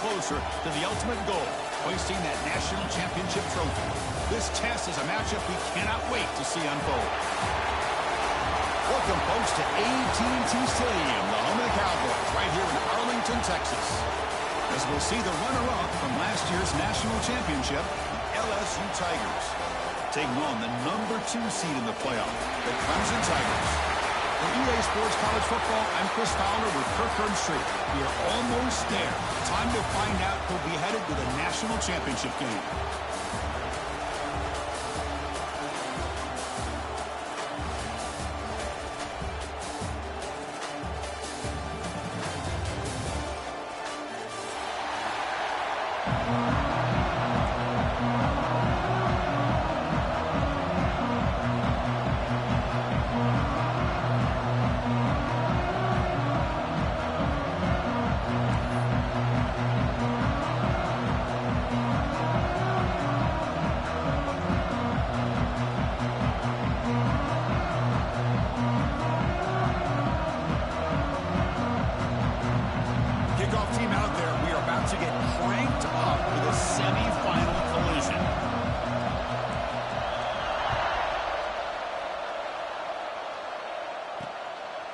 closer to the ultimate goal, hoisting that national championship trophy. This test is a matchup we cannot wait to see unfold. Welcome, folks, to AT&T Stadium, the home of the Cowboys, right here in Arlington, Texas. As we'll see the runner-up from last year's national championship, the LSU Tigers, taking on the #2 seed in the playoff, the Clemson Tigers. For EA Sports College Football, I'm Chris Fowler with Kirk Herbstreit. We are almost there. Time to find out who'll be headed to the national championship game.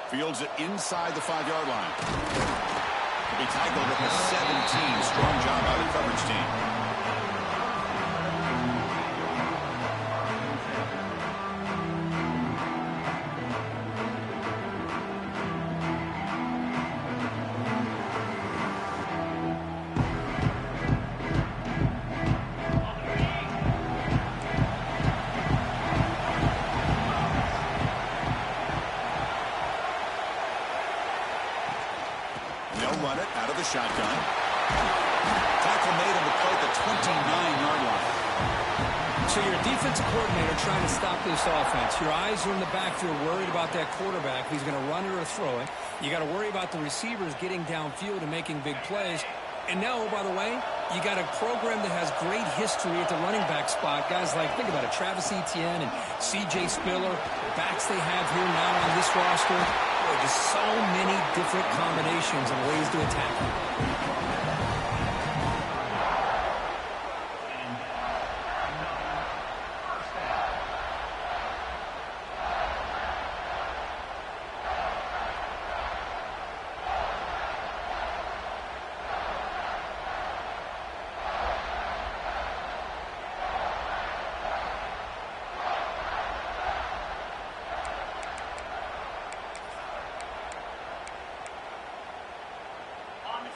Fields it inside the 5-yard line. He'll be tackled at the 17. Strong job by the coverage team. Run it out of the shotgun. Tackle made on the play at the 29-yard line. So you're a defensive coordinator trying to stop this offense. Your eyes are in the backfield worried about that quarterback. He's going to run it or throw it. You got to worry about the receivers getting downfield and making big plays. And now, oh, by the way, you got a program that has great history at the running back spot. Guys like, think about it, Travis Etienne and C.J. Spiller, backs they have here now on this roster. Just so many different combinations and ways to attack it.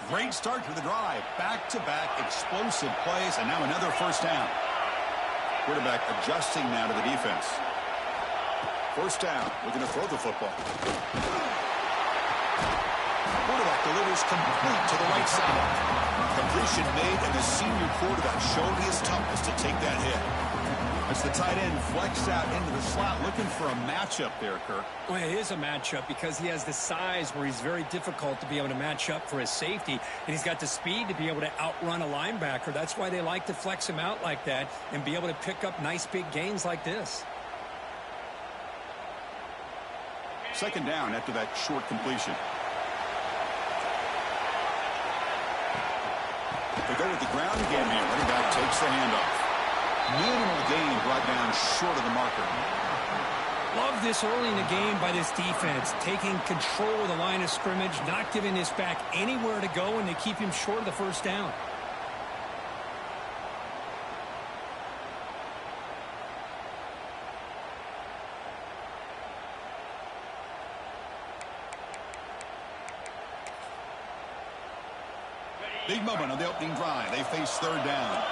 Great start to the drive. Back-to-back explosive plays, and now another first down. Quarterback adjusting now to the defense. First down. Looking to throw the football. Quarterback delivers complete to the right side. Completion made, and the senior quarterback showed his toughness to take that hit. As the tight end flexed out into the slot, looking for a matchup there, Kirk. Well, it is a matchup because he has the size where he's very difficult to be able to match up for his safety, and he's got the speed to be able to outrun a linebacker. That's why they like to flex him out like that and be able to pick up nice big gains like this. Second down after that short completion. They go with the ground again here. Running back takes the handoff. Minimal gain brought down short of the marker. Love this early in the game by this defense, taking control of the line of scrimmage, not giving this back anywhere to go, and they keep him short of the first down. Big moment on the opening drive. They face third down.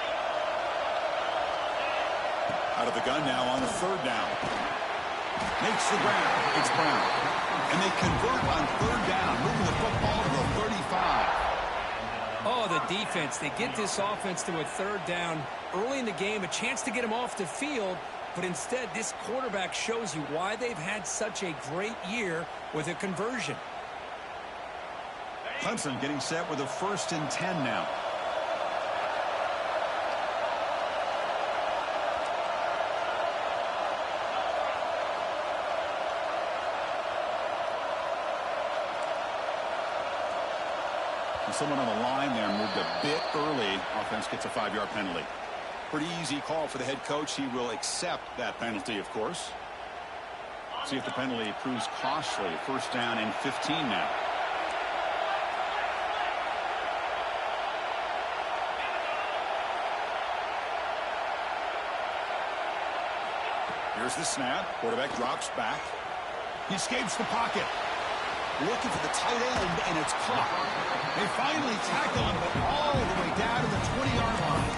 Out of the gun now on the third down. Makes the ground. It's Brown. And they convert on third down, moving the football to the 35. Oh, the defense. They get this offense to a third down early in the game, a chance to get him off the field, but instead this quarterback shows you why they've had such a great year with a conversion. Clemson getting set with a 1st and 10 now. someone on the line there, moved a bit early. Offense gets a 5-yard penalty. Pretty easy call for the head coach. He will accept that penalty, of course. See if the penalty proves costly. First down and 15 now. Here's the snap. Quarterback drops back. He escapes the pocket. Looking for the tight end, and it's caught. They finally tackle him, but all the way down to the 20-yard line.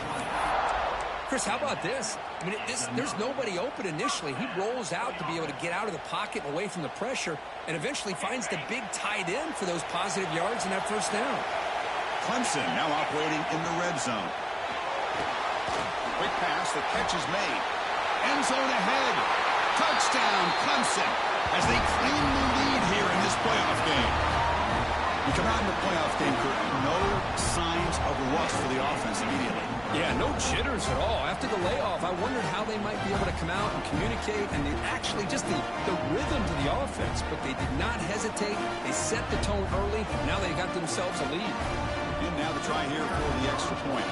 Chris, how about this? I mean, there's nobody open initially. He rolls out to be able to get out of the pocket and away from the pressure, and eventually finds the big tight end for those positive yards in that first down. Clemson now operating in the red zone. Quick pass, the catch is made. End zone ahead. Touchdown, Clemson, as they claim the lead here in this playoff game. You come out in the playoff game, Kurt, no signs of rust for the offense immediately. Yeah, no jitters at all. After the layoff, I wondered how they might be able to come out and communicate and actually just the rhythm to the offense. But they did not hesitate. They set the tone early. Now they got themselves a lead. And now the try here for the extra point.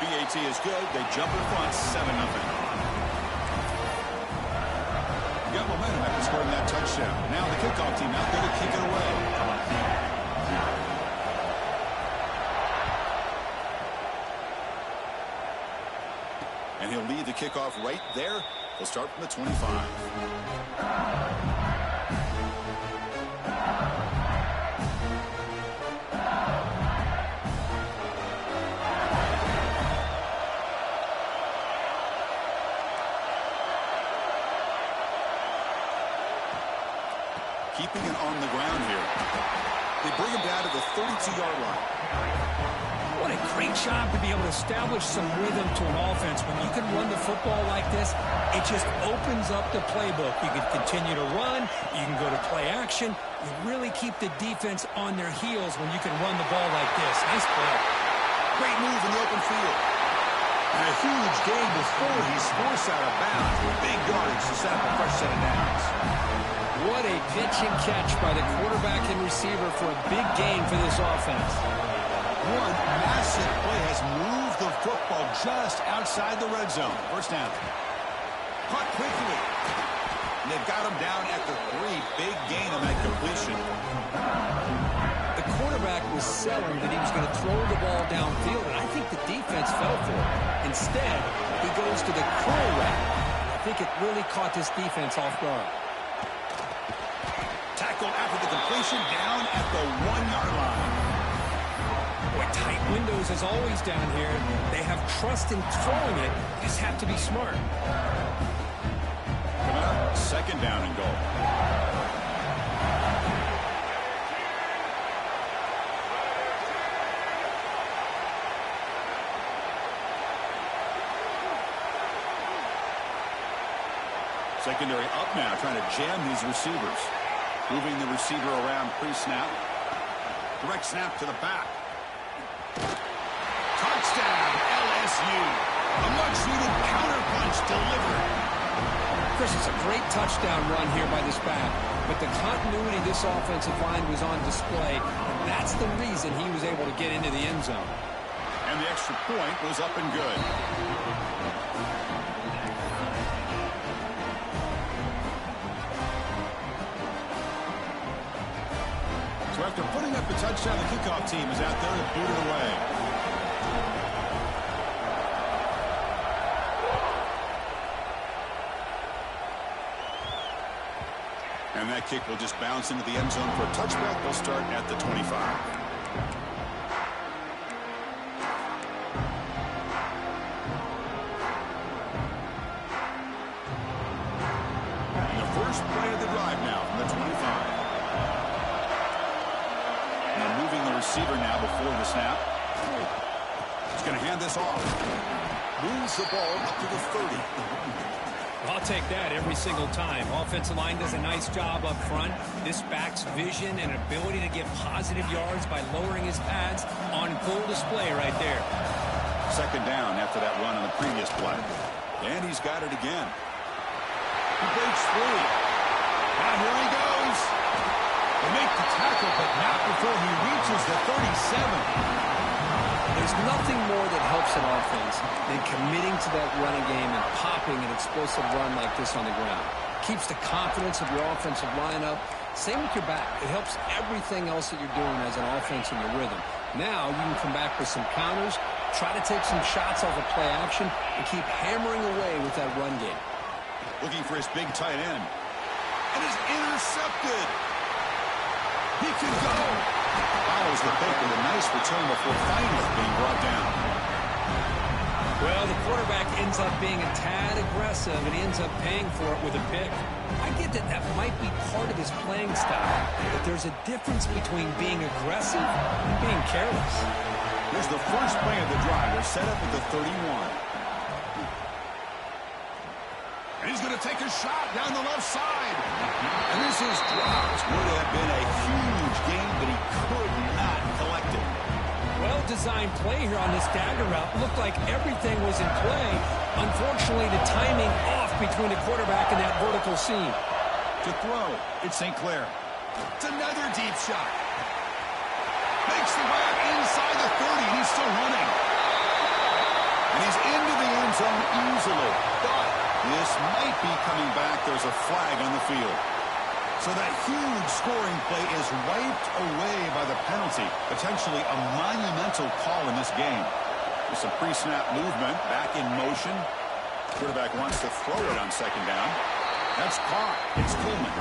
BAT is good. They jump in front, 7-0. Got momentum after scoring that touchdown. Now the kickoff team out there to kick it away. And he'll lead the kickoff right there. They'll start from the 25. Keeping it on the ground here. They bring him down to the 32-yard line. What a great job to be able to establish some rhythm to an offense. When you can run the football like this, it just opens up the playbook. You can continue to run. You can go to play action. You really keep the defense on their heels when you can run the ball like this. Nice play. Great move in the open field. And a huge gain before he's forced out of bounds. Big yardage to set up a fresh set of downs. What a pitch and catch by the quarterback and receiver for a big gain for this offense. One massive play has moved the football just outside the red zone. First down. Caught quickly. And they've got him down at the 3. Big gain on that completion. The quarterback was selling that he was going to throw the ball downfield, and I think the defense fell for it. Instead, he goes to the curl route. I think it really caught this defense off guard. Tackle after the completion, down at the 1-yard line. Boy, tight windows as always down here. They have trust in throwing it. You just have to be smart. Coming up, second down and goal. Secondary up now, trying to jam these receivers. Moving the receiver around pre-snap. Direct snap to the back. Touchdown, LSU. A much-needed counterpunch delivered. Chris, it's a great touchdown run here by this back. But the continuity of this offensive line was on display. And that's the reason he was able to get into the end zone. And the extra point was up and good. So after putting up the touchdown, the kickoff team is out there to boot it away. And that kick will just bounce into the end zone for a touchback. They'll start at the 25. And the first play of the drive now from the 25. Moving the receiver now before the snap. He's going to hand this off. Moves the ball up to the 30. I'll take that every single time. Offensive line does a nice job up front. This back's vision and ability to get positive yards by lowering his pads on full display right there. Second down after that run on the previous play. And he's got it again. He breaks free. And here he goes. They make the tackle, but not before he reaches the 37. There's nothing more that helps an offense than committing to that running game and popping an explosive run like this on the ground. Keeps the confidence of your offensive lineup. Same with your back. It helps everything else that you're doing as an offense in your rhythm. Now you can come back with some counters, try to take some shots off of play action, and keep hammering away with that run game. Looking for his big tight end. And is intercepted. He can go. Follows the pick with a nice return before finally being brought down. Well, the quarterback ends up being a tad aggressive, and he ends up paying for it with a pick. I get that that might be part of his playing style, but there's a difference between being aggressive and being careless. Here's the first play of the drive. They're set up at the 31. And he's going to take a shot down the left side. And this is dropped. Would have been a huge gain, but he could not collect it. Well-designed play here on this dagger route. Looked like everything was in play. Unfortunately, the timing off between the quarterback and that vertical seam. To throw, it's St. Clair. It's another deep shot. Makes the grab inside the 30, and he's still running. And he's into the end zone easily. But this might be coming back. There's a flag on the field. So that huge scoring play is wiped away by the penalty. Potentially a monumental call in this game. With some pre-snap movement, back in motion. Quarterback wants to throw it on second down. That's caught. It's Coleman.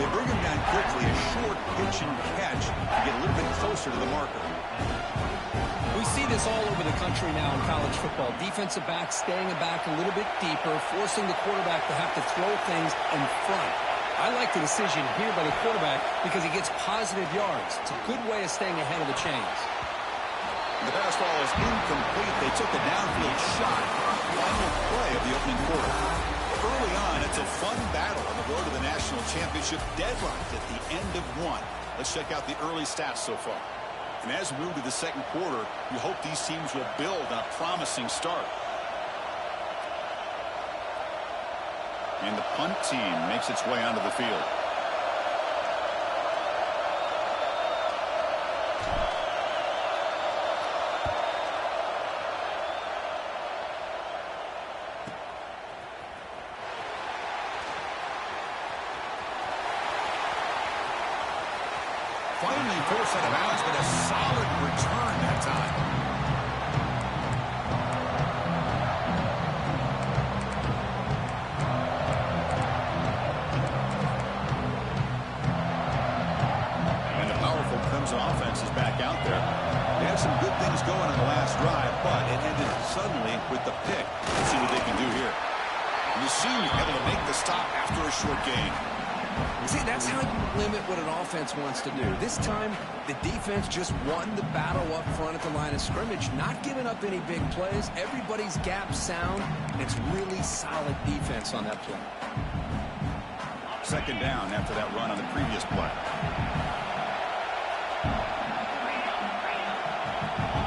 They bring him down quickly. A short pitch and catch to get a little bit closer to the marker. We see this all over the country now in college football. Defensive backs staying back a little bit deeper, forcing the quarterback to have to throw things in front. I like the decision here by the quarterback because he gets positive yards. It's a good way of staying ahead of the chains. The pass ball is incomplete. They took a downfield shot. Final play of the opening quarter. Early on, it's a fun battle on the road to the national championship, deadlocked at the end of one. Let's check out the early stats so far. And as we move to the second quarter, you hope these teams will build on a promising start. And the punt team makes its way onto the field. Finally forced out of bounds, but a solid return that time. And the powerful Clemson offense is back out there. They had some good things going on the last drive, but it ended suddenly with the pick. Let's see what they can do here. You see able to make the stop after a short gain. See, that's how you limit what an offense wants to do. This time, the defense just won the battle up front at the line of scrimmage, not giving up any big plays. Everybody's gap sound, and it's really solid defense on that play. Second down after that run on the previous play.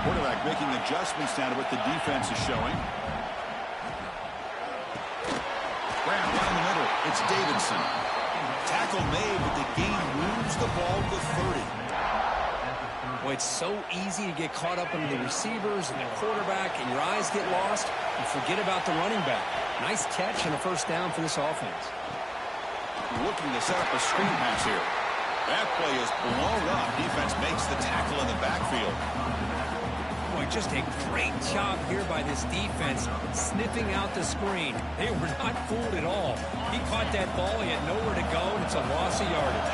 Quarterback making adjustments now to what the defense is showing. Graham down the middle. It's Davidson. Tackle made, but the game moves the ball to 30. Boy, it's so easy to get caught up in the receivers and the quarterback, and your eyes get lost. You forget about the running back. Nice catch and a first down for this offense. Looking to set up a screen pass here. That play is blown up. Defense makes the tackle in the backfield. Boy, just a great job here by this defense, sniffing out the screen. They were not fooled at all. He caught that ball. He had nowhere to go, and it's a loss of yardage.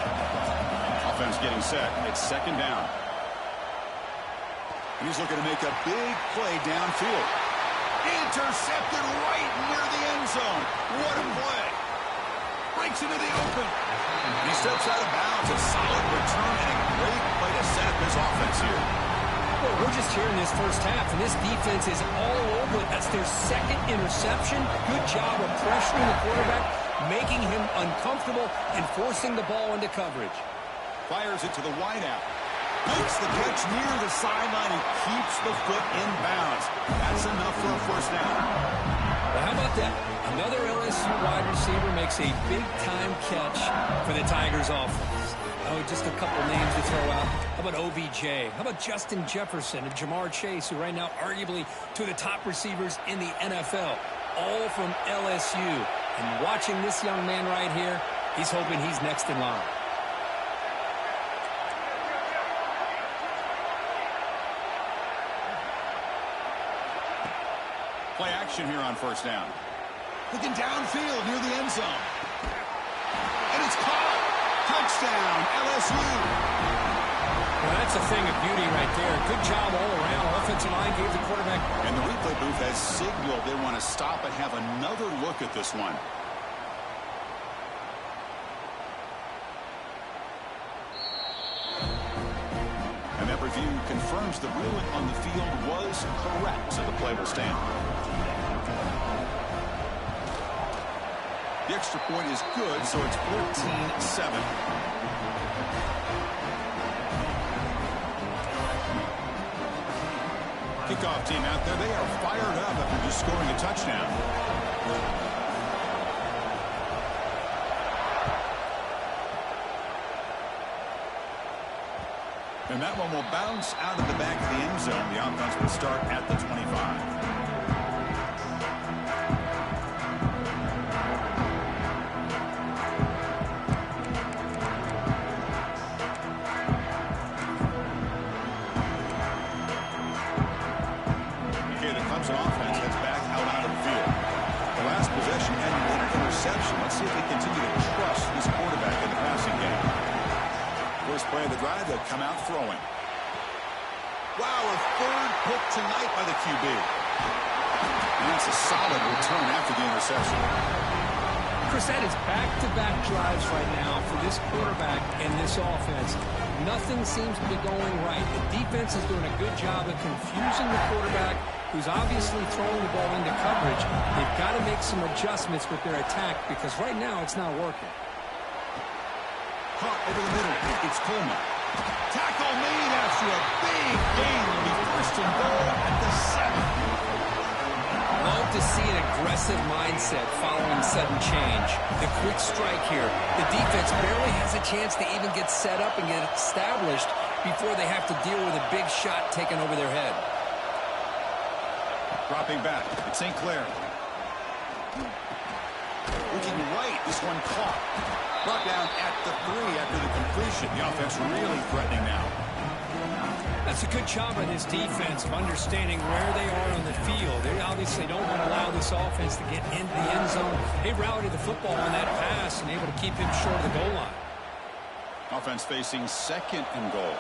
Offense getting set. It's second down. And he's looking to make a big play downfield. Intercepted right near the end zone. What a play. Breaks into the open. And he steps out of bounds. A solid return and a great play to set up his offense here. Well, we're just here in this first half, and this defense is all over it. That's their second interception. Good job of pressuring the quarterback, making him uncomfortable, and forcing the ball into coverage. Fires it to the wideout. Makes the catch near the sideline and keeps the foot in bounds. That's enough for a first down. Well, how about that? Another LSU wide receiver makes a big-time catch for the Tigers offense. Oh, just a couple names to throw out. How about OBJ? How about Justin Jefferson and Jamar Chase, who right now arguably two of the top receivers in the NFL, all from LSU. And watching this young man right here, he's hoping he's next in line. Play action here on first down. Looking downfield near the end zone. And it's caught. Touchdown, LSU. Well, that's a thing of beauty right there. Good job all around. Offensive line gave the quarterback. And the replay booth has signaled they want to stop and have another look at this one. And that review confirms the ruling on the field was correct, so the play will stand. The extra point is good, so it's 14-7. Kickoff team out there. They are fired up after just scoring a touchdown. And that one will bounce out of the back of the end zone. The offense will start at the 25. Clemson offense heads back out of the field. The last possession had an interception. Let's see if they continue to trust this quarterback in the passing game. First play of the drive, they'll come out throwing. Wow, a third pick tonight by the QB. And that's a solid return after the interception. Chris, that is back-to-back drives right now for this quarterback and this offense. Nothing seems to be going right. The defense is doing a good job of confusing the quarterback, who's obviously throwing the ball into coverage. They've got to make some adjustments with their attack because right now it's not working. Caught over the middle. It's Coleman. Tackle made after a big gain. It'll be first and goal at the 7. Love to see an aggressive mindset following sudden change. The quick strike here. The defense barely has a chance to even get set up and get established before they have to deal with a big shot taken over their head. Dropping back. It's St. Clair. Looking right. This one caught. Brought down at the 3 after the completion. The offense really threatening now. That's a good job by this defense of understanding where they are on the field. They obviously don't want to allow this offense to get into the end zone. They routed the football on that pass and able to keep him short of the goal line. Offense facing second and goal.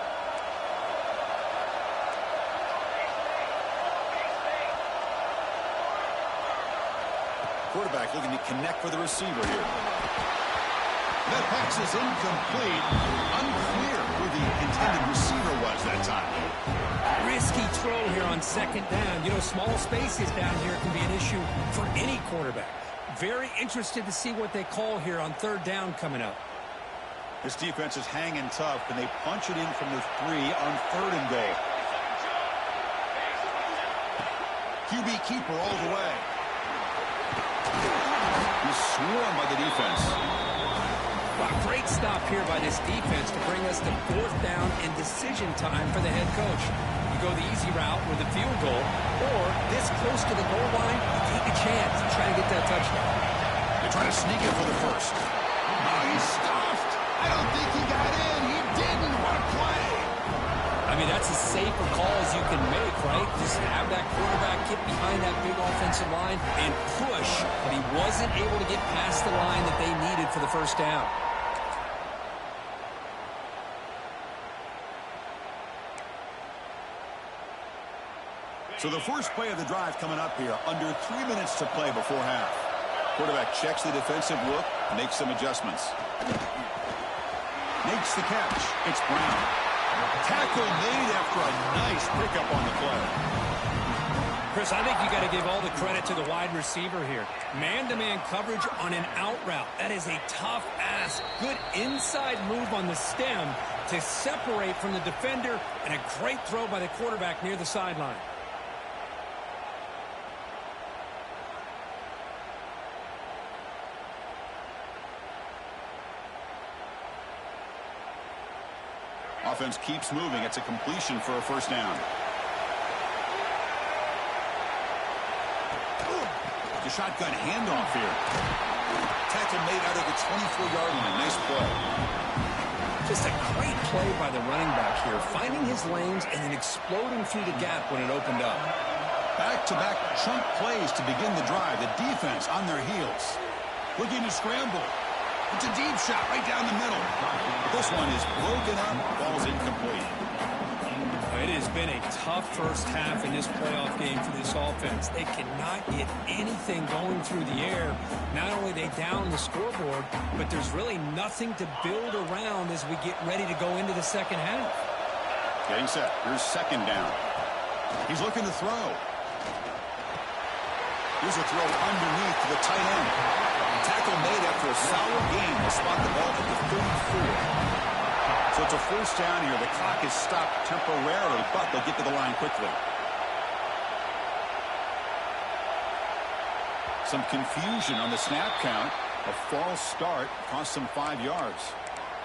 Quarterback looking to connect with the receiver here. That pass is incomplete. Unclear who the intended receiver was that time. Risky throw here on second down. You know, small spaces down here can be an issue for any quarterback. Very interested to see what they call here on third down coming up. This defense is hanging tough, and they punch it in from the 3 on third and goal. QB keeper all the way. He's swarmed by the defense. Wow, great stop here by this defense to bring us to fourth down and decision time for the head coach. You go the easy route with a field goal, or this close to the goal line, you take a chance and try to get that touchdown. They try to sneak it for the first. Oh, he's stuffed. I don't think he got in. He didn't. What a play. I mean, that's as safe a call as you can make, right? Just have that quarterback get behind that big offensive line and push, but he wasn't able to get past the line that they needed for the first down. So the first play of the drive coming up here, under 3 minutes to play before half. Quarterback checks the defensive look, makes some adjustments. Makes the catch. It's Brown. Tackle made after a nice pickup on the play. Chris, I think you got to give all the credit to the wide receiver here. Man-to-man coverage on an out route. That is a tough ask. Good inside move on the stem to separate from the defender, and a great throw by the quarterback near the sideline. Offense keeps moving. It's a completion for a first down. The shotgun handoff here. Tackle made out of the 24-yard line. Nice play. Just a great play by the running back here, finding his lanes and then exploding through the gap when it opened up. Back-to-back chunk plays to begin the drive. The defense on their heels. Looking to scramble. It's a deep shot right down the middle. This one is broken up. Ball's incomplete. It has been a tough first half in this playoff game for this offense. They cannot get anything going through the air. Not only are they down the scoreboard, but there's really nothing to build around as we get ready to go into the second half. Getting set. Here's second down. He's looking to throw. Here's a throw underneath to the tight end. Tackle made after a solid game. They'll spot the ball at the 34. So it's a first down here. The clock is stopped temporarily, but they'll get to the line quickly. Some confusion on the snap count. A false start cost them 5 yards.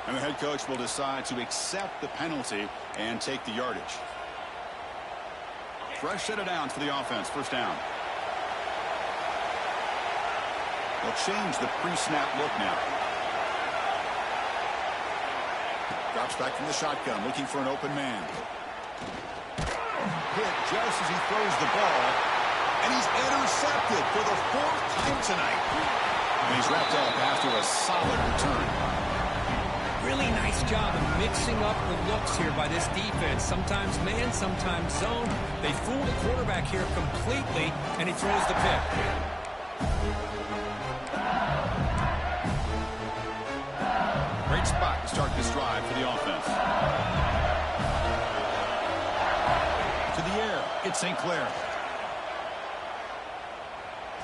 And the head coach will decide to accept the penalty and take the yardage. Fresh set of downs for the offense. First down. They'll change the pre-snap look now. Drops back from the shotgun, looking for an open man. Hit just as he throws the ball. And he's intercepted for the 4th time tonight. And he's wrapped up after a solid return. Really nice job of mixing up the looks here by this defense. Sometimes man, sometimes zone. They fool the quarterback here completely, and he throws the pick. Great spot to start this drive for the offense. To the air, it's St. Clair.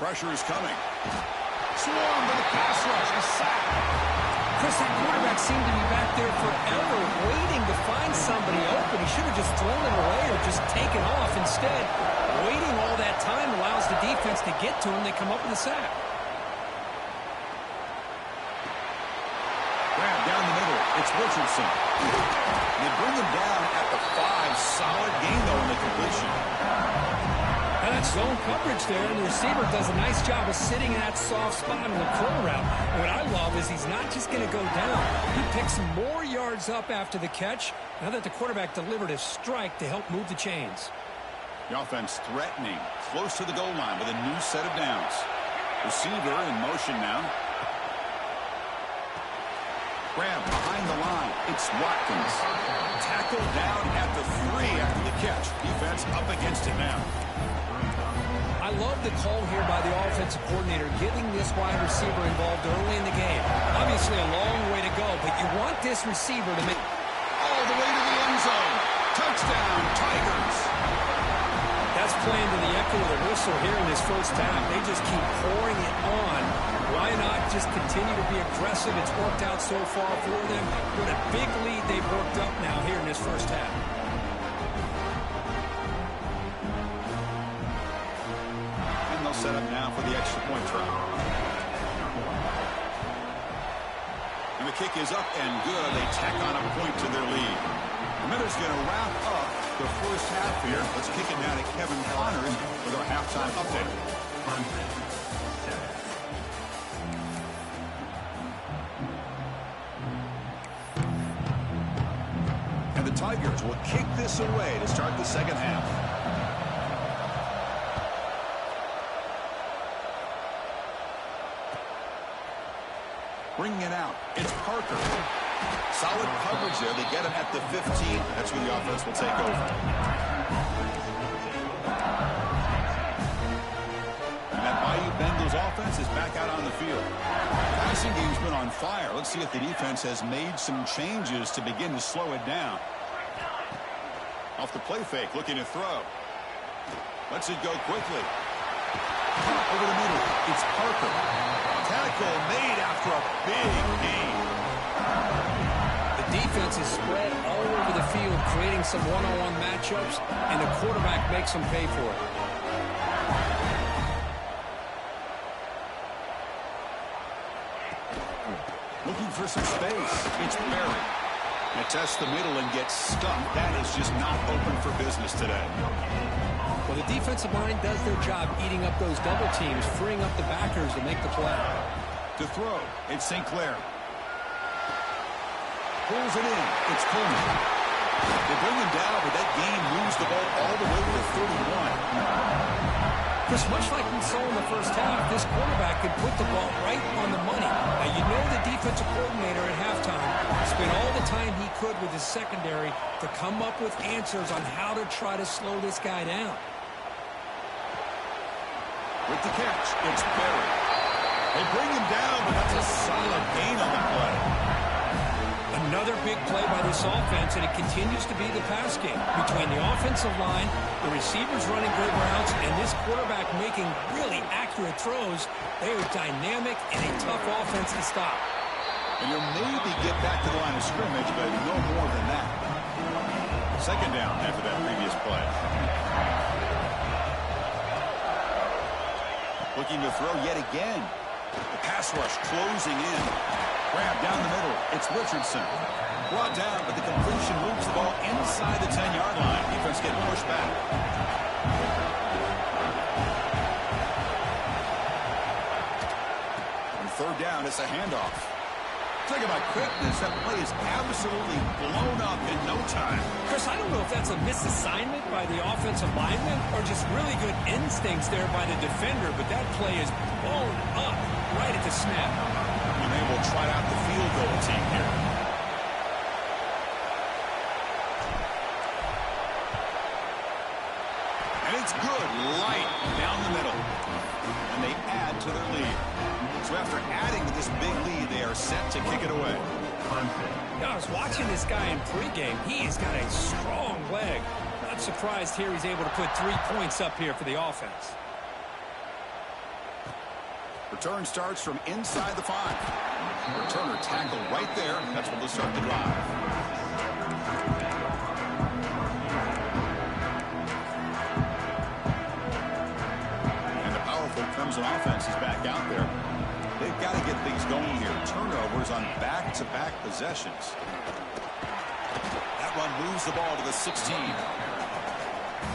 Pressure is coming. Swarmed by the pass rush. A sack. Chris, that quarterback seemed to be back there forever waiting to find somebody open. He should have just thrown it away or just taken off. Instead, waiting all that time allows the defense to get to him. They come up with a sack. Grab down the middle. It's Richardson. They bring him down at the 5. Solid gain, though, in the completion. And that zone coverage there, and the receiver does a nice job of sitting in that soft spot in the curl route. And what I love is he's not just going to go down. He picks more yards up after the catch now that the quarterback delivered a strike to help move the chains. The offense threatening, close to the goal line with a new set of downs. Receiver in motion now. Grab behind the line. It's Watkins. Tackled down at the 3 after the catch. Defense up against it now. I love the call here by the offensive coordinator, getting this wide receiver involved early in the game. Obviously a long way to go, but you want this receiver to make all the way to the end zone. Touchdown, Tigers. That's playing to the echo of the whistle here in this first half. They just keep pouring it on. Why not just continue to be aggressive? It's worked out so far for them. What a big lead they've worked up now here in this first half. And they'll set up now for the extra point try. And the kick is up and good. They tack on a point to their lead. The Miller's going to wrap up the first half here. Let's kick it down to Kevin Connors with our halftime update. And the Tigers will kick this away to start the second half. Bringing it out, it's Parker. Solid coverage there. They get him at the 15. That's where the offense will take over. And that Bayou Bengals offense is back out on the field. Passing game's been on fire. Let's see if the defense has made some changes to begin to slow it down. Off the play fake, looking to throw. Lets it go quickly. Over the middle, it's Parker. Tackle made after a big gain. The defense is spread all over the field, creating some one-on-one matchups, and the quarterback makes them pay for it. Looking for some space. It's Barry. It tests the middle and gets stuck. That is just not open for business today. Well, the defensive line does their job eating up those double teams, freeing up the backers to make the play. To throw, it's St. Clair. Pulls it in. It's Coleman. They bring him down, but that game moves the ball all the way to the 31. Chris, much like we saw in the first half, this quarterback could put the ball right on the money. Now, you know the defensive coordinator at halftime spent all the time he could with his secondary to come up with answers on how to try to slow this guy down. With the catch, it's Berry. They bring him down, but that's a solid gain on the play. Another big play by this offense, and it continues to be the pass game. Between the offensive line, the receivers running great routes, and this quarterback making really accurate throws, they are dynamic and a tough offense to stop. And you'll maybe get back to the line of scrimmage, but no more than that. Second down after that previous play. Looking to throw yet again. The pass rush closing in. Grab down the middle. It's Richardson. Brought down, but the completion moves the ball inside the 10-yard line. Defense getting pushed back. On third down, it's a handoff. Talk about quickness. That play is absolutely blown up in no time. Chris, I don't know if that's a misassignment by the offensive lineman or just really good instincts there by the defender, but that play is blown up right at the snap. And they will try out the field goal team here. And it's good. Light down the middle. And they add to their lead. So after adding to this big lead, they are set to kick it away. Now, I was watching this guy in pregame. He's got a strong leg. Not surprised here he's able to put 3 points up here for the offense. Return starts from inside the 5. Returner tackle right there. That's what will start the drive. And the powerful Clemson offense is back out there. They've got to get things going here. Turnovers on back-to-back possessions. That run moves the ball to the 16.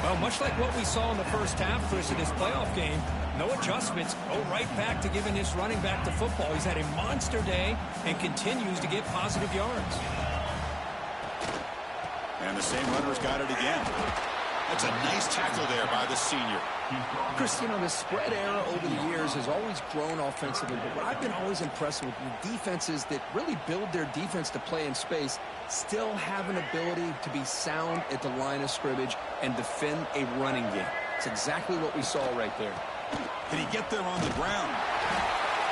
Well, much like what we saw in the first half, Chris, in this playoff game, no adjustments, go right back to giving this running back the football. He's had a monster day and continues to get positive yards. And the same runner's got it again. That's a nice tackle there by the senior. Chris, you know, the spread era over the years has always grown offensively, but what I've been always impressed with defenses that really build their defense to play in space still have an ability to be sound at the line of scrimmage and defend a running game. It's exactly what we saw right there. Can he get there on the ground?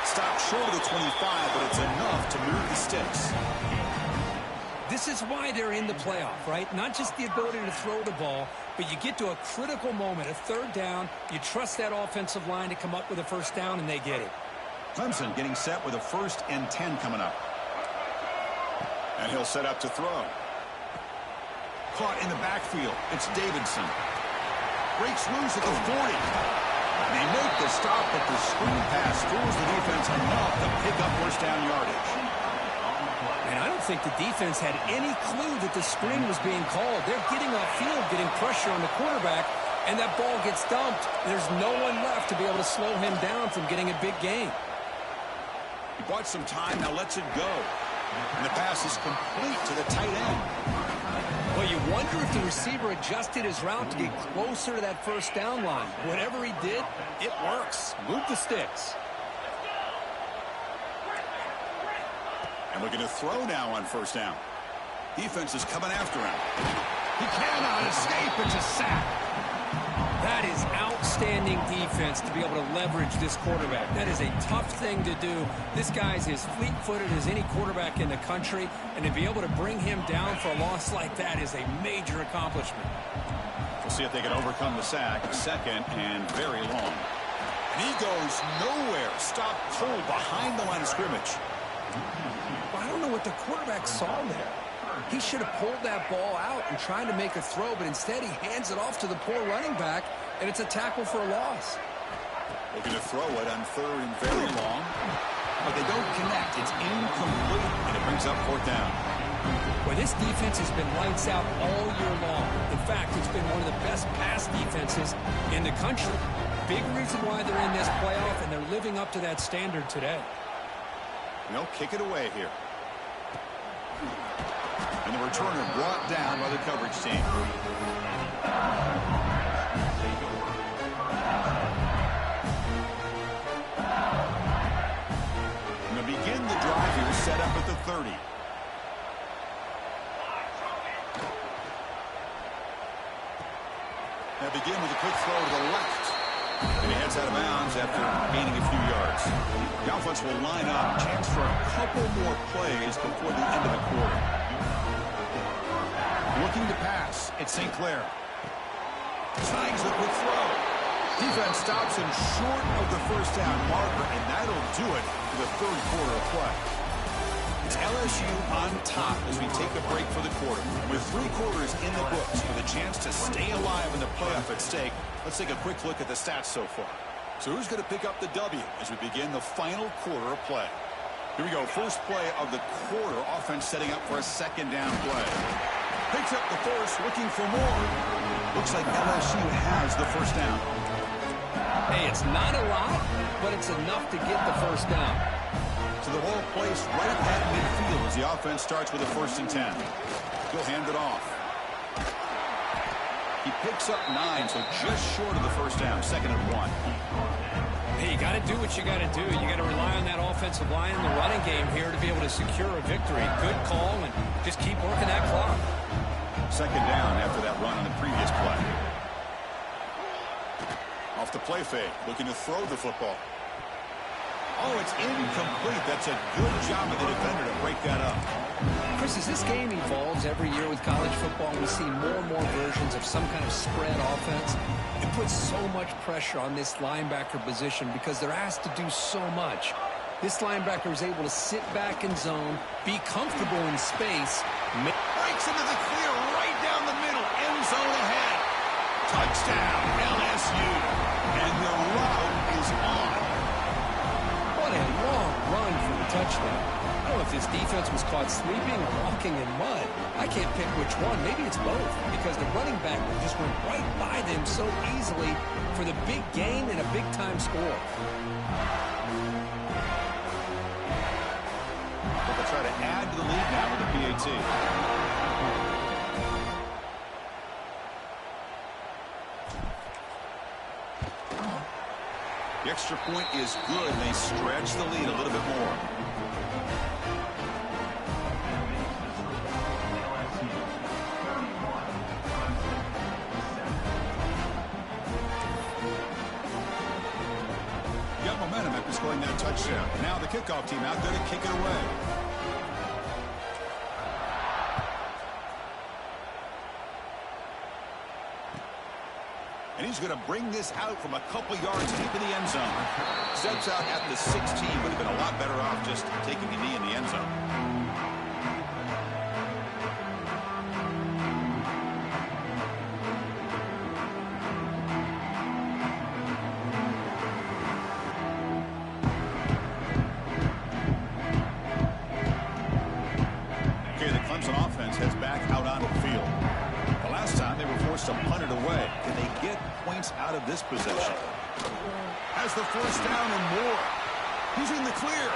Stopped short of the 25, but it's enough to move the sticks. This is why they're in the playoff, right? Not just the ability to throw the ball, but you get to a critical moment, a third down, you trust that offensive line to come up with a first down, and they get it. Clemson getting set with a 1st and 10 coming up. And he'll set up to throw. Caught in the backfield. It's Davidson. Breaks loose at the 40. They make the stop, but the screen pass fools the defense enough to pick up first down yardage. And I don't think the defense had any clue that the screen was being called. They're getting off field, getting pressure on the quarterback, and that ball gets dumped. There's no one left to be able to slow him down from getting a big gain. He bought some time, now lets it go. And the pass is complete to the tight end. Well, you wonder if the receiver adjusted his route to get closer to that first down line. Whatever he did, it works. Move the sticks. And looking to throw now on first down. Defense is coming after him. He cannot escape. It's a sack. That is outstanding defense to be able to leverage this quarterback. That is a tough thing to do. This guy's as fleet-footed as any quarterback in the country, and to be able to bring him down for a loss like that is a major accomplishment. We'll see if they can overcome the sack. Second and very long. And he goes nowhere. Stop cold behind the line of scrimmage. Well, I don't know what the quarterback saw there. He should have pulled that ball out and tried to make a throw, but instead he hands it off to the poor running back, and it's a tackle for a loss. Looking to throw it on third and very long, but they don't connect. It's incomplete, and it brings up fourth down. Well, this defense has been lights out all year long. In fact, it's been one of the best pass defenses in the country. Big reason why they're in this playoff, and they're living up to that standard today. They'll kick it away here. And the returner brought down by the coverage team. Going to begin the drive here, set up at the 30. Now begin with a quick throw to the left. And he heads out of bounds after gaining a few yards. The offense will line up. Chance for a couple more plays before the end of the quarter. Looking to pass. It's St. Clair. Snags the quick throw. Defense stops him short of the first down marker, and that'll do it for the third quarter of play. It's LSU on top as we take a break for the quarter. With 3 quarters in the books with a chance to stay alive in the playoff at stake, let's take a quick look at the stats so far. So who's going to pick up the W as we begin the final quarter of play? Here we go. First play of the quarter. Offense setting up for a second down play. Picks up the first, looking for more. Looks like LSU has the first down. Hey, it's not a lot, but it's enough to get the first down. So the ball placed right at midfield as the offense starts with a 1st and 10. He'll hand it off. He picks up 9, so just short of the first down, 2nd and 1. Hey, you got to do what you got to do. You got to rely on that offensive line in the running game here to be able to secure a victory. Good call, and just keep working that clock. 2nd down after that run on the previous play. Off the play fake, looking to throw the football. Oh, it's incomplete. That's a good job of the defender to break that up. Chris, as this game evolves every year with college football, we see more and more versions of some kind of spread offense. It puts so much pressure on this linebacker position because they're asked to do so much. This linebacker is able to sit back in zone, be comfortable in space. Breaks into the clear right down the middle. End zone ahead. Touchdown, LSU. And the route is on. What a long run for the touchdown. I don't know if this defense was caught sleeping or walking in mud. I can't pick which one. Maybe it's both because the running back just went right by them so easily for the big gain and a big-time score. But they'll try to add to the lead now with the PAT. The extra point is good, and they stretch the lead a little bit more. Got momentum after scoring that touchdown. Now the kickoff team out there to kick it away. And he's going to bring this out from a couple yards deep in the end zone. Steps out at the 16, would have been a lot better off just taking a knee in the end zone. Okay, the Clemson offense heads back out onto the field. The last time they were forced to punt it away. Can they get points out of this possession? Has the first down and more. He's in the clear.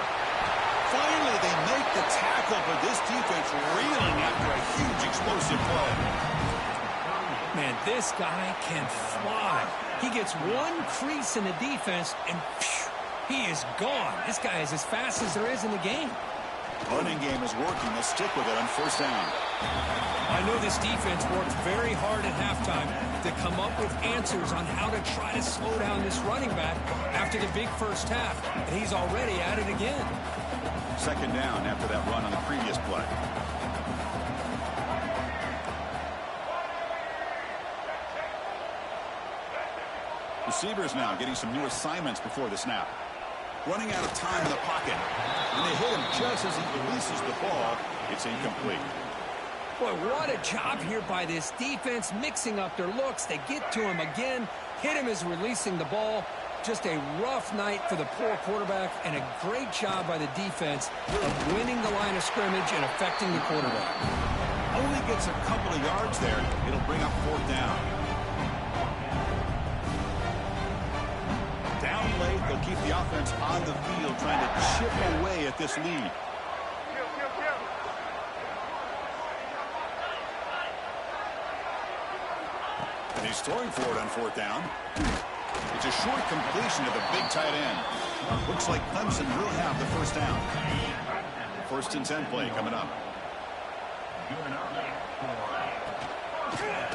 Finally, they make the tackle, but this defense reeling after a huge explosive play. Man, this guy can fly. He gets one crease in the defense, and phew, he is gone. This guy is as fast as there is in the game. Running game is working. They'll stick with it on first down. I know this defense worked very hard at halftime to come up with answers on how to try to slow down this running back after the big first half. And he's already at it again. 2nd down after that run on the previous play. Receivers now getting some new assignments before the snap. Running out of time in the pocket. And they hit him just as he releases the ball. It's incomplete. Boy, what a job here by this defense, mixing up their looks. They get to him again, hit him as releasing the ball, Just a rough night for the poor quarterback and a great job by the defense of winning the line of scrimmage and affecting the quarterback. Only gets a couple of yards there. It'll bring up 4th down. Down late, they'll keep the offense on the field trying to chip away at this lead. And he's throwing for it on 4th down. It's a short completion to the big tight end. Looks like Clemson will have the 1st down. 1st and 10 play coming up.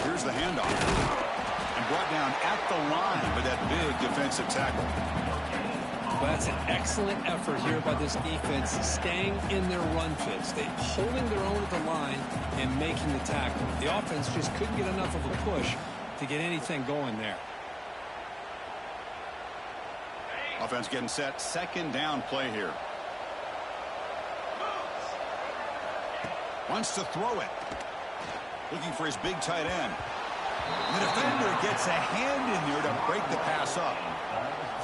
Here's the handoff. And brought down at the line with that big defensive tackle. Well, that's an excellent effort here by this defense, staying in their run fits. They're holding their own at the line and making the tackle. The offense just couldn't get enough of a push to get anything going there. Offense getting set. 2nd down play here. Wants to throw it. Looking for his big tight end. The defender gets a hand in there to break the pass up.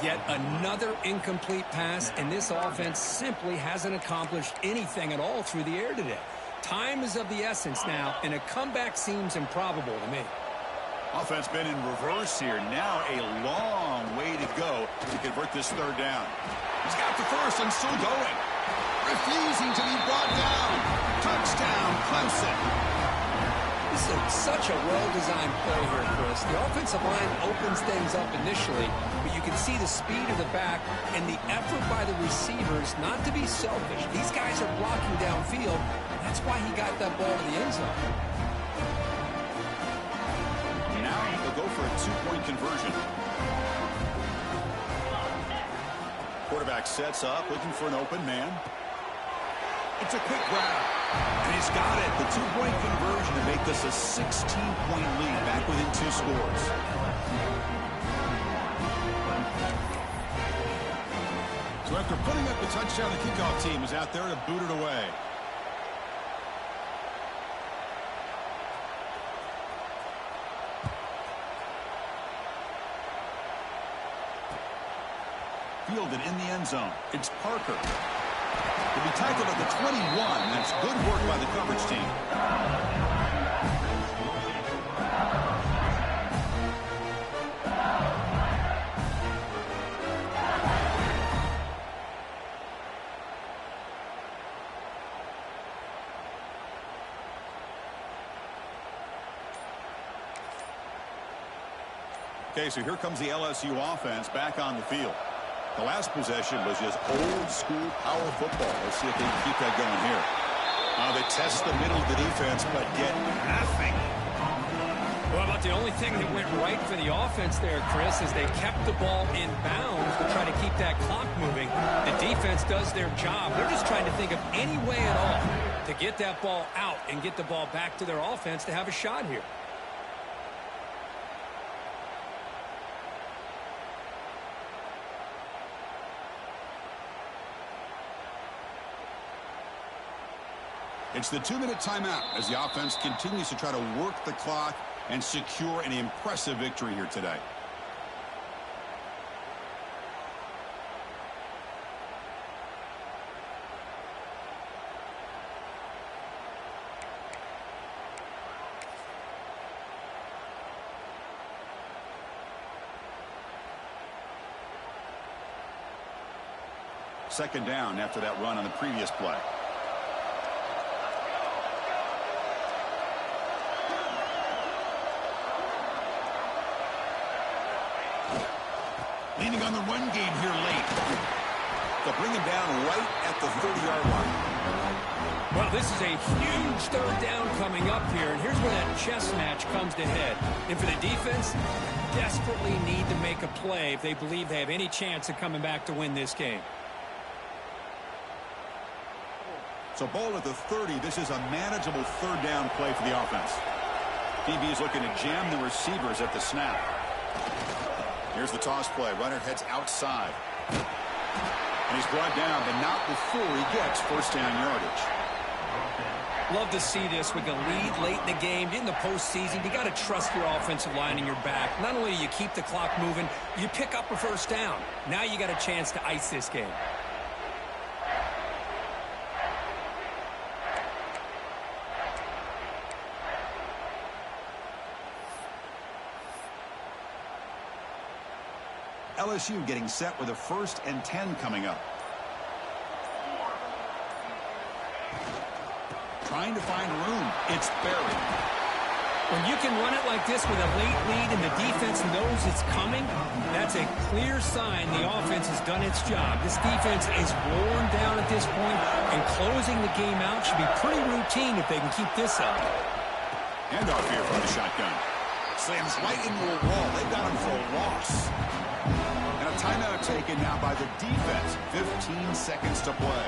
Yet another incomplete pass, and this offense simply hasn't accomplished anything at all through the air today. Time is of the essence now, and a comeback seems improbable to me. Offense been in reverse here. Now a long way to go to convert this 3rd down. He's got the 1st and still going. Refusing to be brought down. Touchdown, Clemson. This is such a well-designed play here, Chris. The offensive line opens things up initially, but you can see the speed of the back and the effort by the receivers not to be selfish. These guys are blocking downfield. That's why he got that ball to the end zone. Now they'll go for a 2-point conversion. Quarterback sets up, looking for an open man. It's a quick grab. And he's got it. The 2-point conversion to make this a 16-point lead, back within 2 scores. So after putting up the touchdown, the kickoff team is out there to boot it away. Fielded in the end zone. It's Parker. He'll be tackled at the 21. That's good work by the coverage team. Okay, so here comes the LSU offense back on the field. The last possession was just old-school power football. Let's see if they can keep that going here. They test the middle of the defense, but get nothing. Well, about the only thing that went right for the offense there, Chris, is they kept the ball in bounds to try to keep that clock moving. The defense does their job. They're just trying to think of any way at all to get that ball out and get the ball back to their offense to have a shot here. It's the 2-minute timeout as the offense continues to try to work the clock and secure an impressive victory here today. Second down after that run on the previous play. Leaning on the run game here late. They'll bring him down right at the 30-yard line. Well, this is a huge 3rd down coming up here, and here's where that chess match comes to head. And for the defense, desperately need to make a play if they believe they have any chance of coming back to win this game. So ball at the 30. This is a manageable 3rd down play for the offense. DB is looking to jam the receivers at the snap. Here's the toss play. Runner heads outside. And he's brought down, but not before he gets 1st down yardage. Love to see this with the lead late in the game. In the postseason, you got to trust your offensive line in your back. Not only do you keep the clock moving, you pick up a first down. Now you got a chance to ice this game. LSU getting set with a 1st and 10 coming up. Trying to find room. It's buried. When you can run it like this with a late lead and the defense knows it's coming, that's a clear sign the offense has done its job. This defense is worn down at this point, and closing the game out should be pretty routine if they can keep this up. Handoff here from the shotgun. Slams right into a wall. They've got him for a loss. And a timeout taken now by the defense. 15 seconds to play.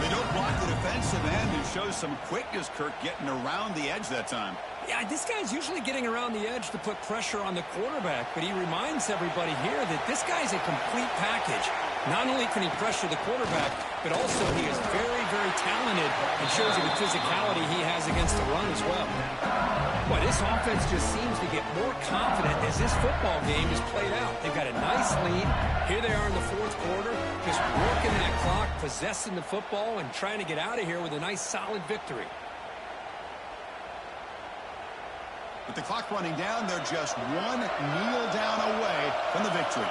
They don't block the defensive end and shows some quickness, Kirk, getting around the edge that time. Yeah, this guy's usually getting around the edge to put pressure on the quarterback, but he reminds everybody here that this guy's a complete package. Not only can he pressure the quarterback, but also he is very, very talented and shows you the physicality he has against the run as well. Boy, this offense just seems to get more confident as this football game is played out. They've got a nice lead. Here they are in the 4th quarter, just working that clock, possessing the football, and trying to get out of here with a nice, solid victory. With the clock running down, they're just one kneel down away from the victory.